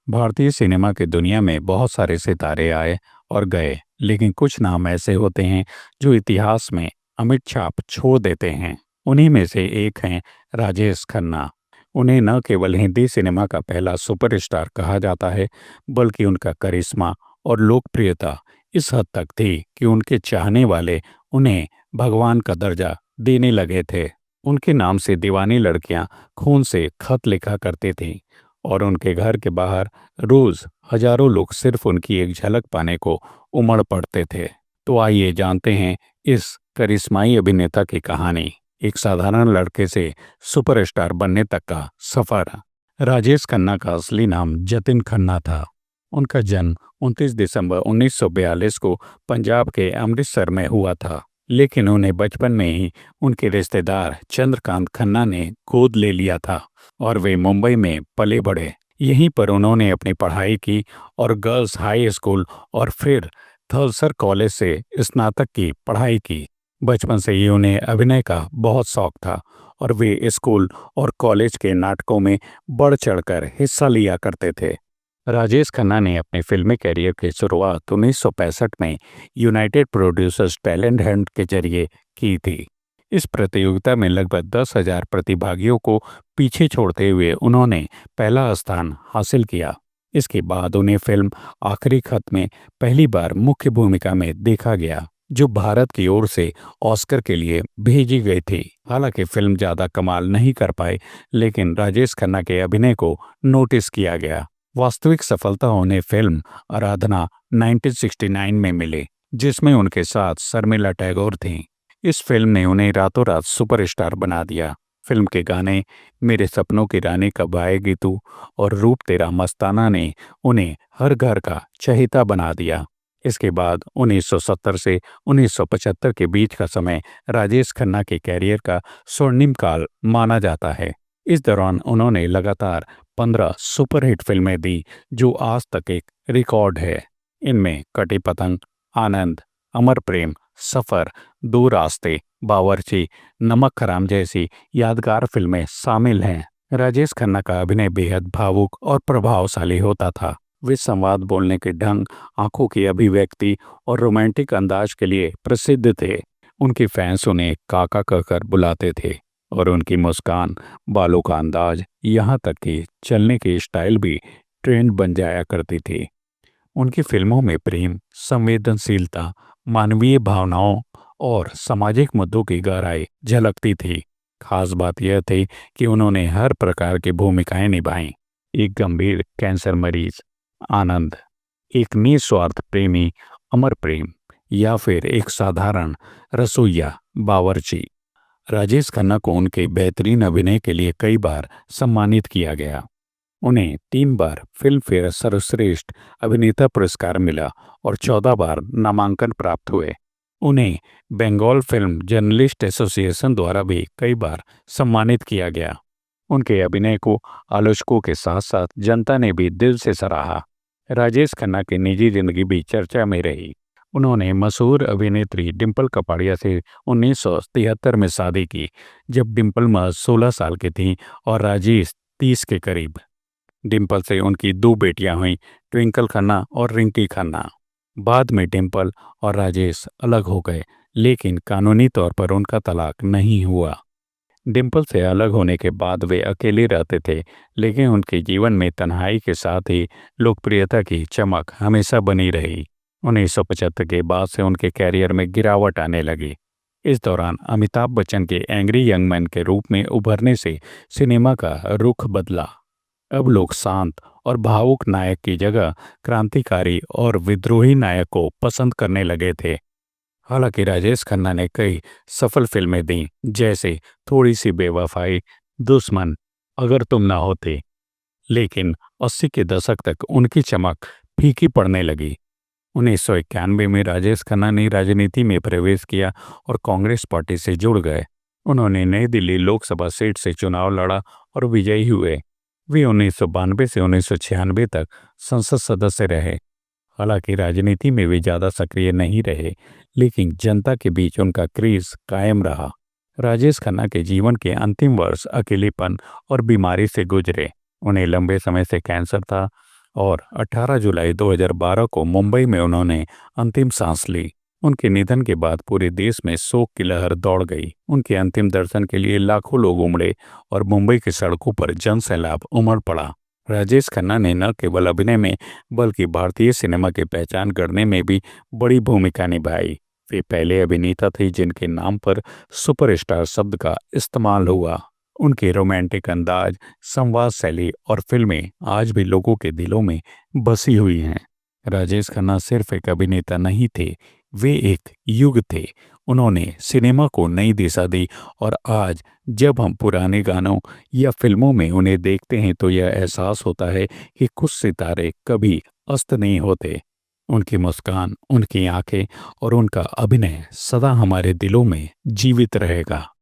भारतीय सिनेमा की दुनिया में बहुत सारे सितारे आए और गए, लेकिन कुछ नाम ऐसे होते हैं जो इतिहास में अमिट छाप छोड़ देते हैं। उन्हीं में से एक हैं राजेश खन्ना। उन्हें न केवल हिंदी सिनेमा का पहला सुपरस्टार कहा जाता है, बल्कि उनका करिश्मा और लोकप्रियता इस हद तक थी कि उनके चाहने वाले उन्हें भगवान का दर्जा देने लगे थे। उनके नाम से दीवानी लड़कियां खून से खत लिखा करती थीं और उनके घर के बाहर रोज हजारों लोग सिर्फ उनकी एक झलक पाने को उमड़ पड़ते थे। तो आइए जानते हैं इस करिश्माई अभिनेता की कहानी, एक साधारण लड़के से सुपरस्टार बनने तक का सफर। राजेश खन्ना का असली नाम जतिन खन्ना था। उनका जन्म 29 दिसंबर 1942 को पंजाब के अमृतसर में हुआ था, लेकिन उन्हें बचपन में ही उनके रिश्तेदार चंद्रकांत खन्ना ने गोद ले लिया था और वे मुंबई में पले बढ़े। यहीं पर उन्होंने अपनी पढ़ाई की और गर्ल्स हाई स्कूल और फिर थलसर कॉलेज से स्नातक की पढ़ाई की। बचपन से ही उन्हें अभिनय का बहुत शौक था और वे स्कूल और कॉलेज के नाटकों में बढ़ चढ़कर हिस्सा लिया करते थे। राजेश खन्ना ने अपने फिल्मी कैरियर की शुरुआत 1965 में यूनाइटेड प्रोड्यूसर्स टैलेंट हंट के जरिए की थी। इस प्रतियोगिता में लगभग 10,000 प्रतिभागियों को पीछे छोड़ते हुए उन्होंने पहला स्थान हासिल किया। इसके बाद उन्हें फिल्म आखिरी खत में पहली बार मुख्य भूमिका में देखा गया, जो भारत की ओर से ऑस्कर के लिए भेजी गई थी। हालांकि फिल्म ज़्यादा कमाल नहीं कर पाई, लेकिन राजेश खन्ना के अभिनय को नोटिस किया गया। वास्तविक सफलता उन्हें फिल्म आराधना 1969 में मिली, जिसमें उनके साथ शर्मिला टैगोर थीं। इस फिल्म ने उन्हें रातों रात सुपरस्टार बना दिया। फिल्म के गाने मेरे सपनों की रानी कब आएगी तू और रूप तेरा मस्ताना ने उन्हें हर घर का चहेता बना दिया। इसके बाद 1970 से 1975 के बीच का समय राजेश खन्ना के कैरियर का स्वर्णिम काल माना जाता है। इस दौरान उन्होंने लगातार 15 सुपरहिट फिल्में दी, जो आज तक एक रिकॉर्ड है। इनमें कटी पतंग, आनंद, अमर प्रेम, सफर, दो रास्ते, बावर्ची, नमक हराम जैसी यादगार फिल्में शामिल हैं। राजेश खन्ना का अभिनय बेहद भावुक और प्रभावशाली होता था। वे संवाद बोलने के ढंग, आंखों की अभिव्यक्ति और रोमांटिक अंदाज के लिए प्रसिद्ध थे। उनके फैंस उन्हें काका कहकर बुलाते थे और उनकी मुस्कान, बालों का अंदाज, यहाँ तक कि चलने की स्टाइल भी ट्रेंड बन जाया करती थी। उनकी फिल्मों में प्रेम, संवेदनशीलता, मानवीय भावनाओं और सामाजिक मुद्दों की गहराई झलकती थी। खास बात यह थी कि उन्होंने हर प्रकार की भूमिकाएं निभाईं। एक गंभीर कैंसर मरीज, आनंद, एक निस्वार्थ प्रेमी, अमर प्रेम, या फिर एक साधारण रसोइया, बावर्ची। राजेश खन्ना को उनके बेहतरीन अभिनय के लिए कई बार सम्मानित किया गया। उन्हें 3 बार फिल्म फेयर सर्वश्रेष्ठ अभिनेता पुरस्कार मिला और 14 बार नामांकन प्राप्त हुए। उन्हें बंगाल फिल्म जर्नलिस्ट एसोसिएशन द्वारा भी कई बार सम्मानित किया गया। उनके अभिनय को आलोचकों के साथ साथ जनता ने भी दिल से सराहा। राजेश खन्ना की निजी जिंदगी भी चर्चा में रही। उन्होंने मशहूर अभिनेत्री डिंपल कपाड़िया से 1973 में शादी की, जब डिंपल महज 16 साल की थीं और राजेश 30 के करीब। डिंपल से उनकी 2 बेटियां हुईं, ट्विंकल खन्ना और रिंकी खन्ना। बाद में डिंपल और राजेश अलग हो गए, लेकिन कानूनी तौर पर उनका तलाक नहीं हुआ। डिंपल से अलग होने के बाद वे अकेले रहते थे, लेकिन उनके जीवन में तन्हाई के साथ ही लोकप्रियता की चमक हमेशा बनी रही। 1975 के बाद से उनके कैरियर में गिरावट आने लगी। इस दौरान अमिताभ बच्चन के एंग्री यंग मैन के रूप में उभरने से सिनेमा का रुख बदला। अब लोग शांत और भावुक नायक की जगह क्रांतिकारी और विद्रोही नायक को पसंद करने लगे थे। हालांकि राजेश खन्ना ने कई सफल फिल्में दी, जैसे थोड़ी सी बेवफाई, दुश्मन, अगर तुम ना होते, लेकिन 80 के दशक तक उनकी चमक फीकी पड़ने लगी। 1991 में राजेश खन्ना ने राजनीति में प्रवेश किया और कांग्रेस पार्टी से जुड़ गए। उन्होंने नई दिल्ली लोकसभा सीट से चुनाव लड़ा और विजयी हुए। वे 1992 से 1996 तक संसद सदस्य रहे। हालांकि राजनीति में वे ज़्यादा सक्रिय नहीं रहे, लेकिन जनता के बीच उनका क्रेज कायम रहा। राजेश खन्ना के जीवन के अंतिम वर्ष अकेलेपन और बीमारी से गुजरे। उन्हें लंबे समय से कैंसर था और 18 जुलाई 2012 को मुंबई में उन्होंने अंतिम सांस ली। उनके निधन के बाद पूरे देश में शोक की लहर दौड़ गई। उनके अंतिम दर्शन के लिए लाखों लोग उमड़े और मुंबई की सड़कों पर जनसैलाब उमड़ पड़ा। राजेश खन्ना ने न केवल अभिनय में बल्कि भारतीय सिनेमा की पहचान करने में भी बड़ी भूमिका निभाई। वे पहले अभिनेता थे जिनके नाम पर सुपरस्टार शब्द का इस्तेमाल हुआ। उनके रोमांटिक अंदाज, संवाद शैली और फिल्में आज भी लोगों के दिलों में बसी हुई हैं। राजेश खन्ना सिर्फ एक अभिनेता नहीं थे, वे एक युग थे। उन्होंने सिनेमा को नई दिशा दी और आज जब हम पुराने गानों या फिल्मों में उन्हें देखते हैं तो यह एहसास होता है कि कुछ सितारे कभी अस्त नहीं होते। उनकी मुस्कान, उनकी आंखें और उनका अभिनय सदा हमारे दिलों में जीवित रहेगा।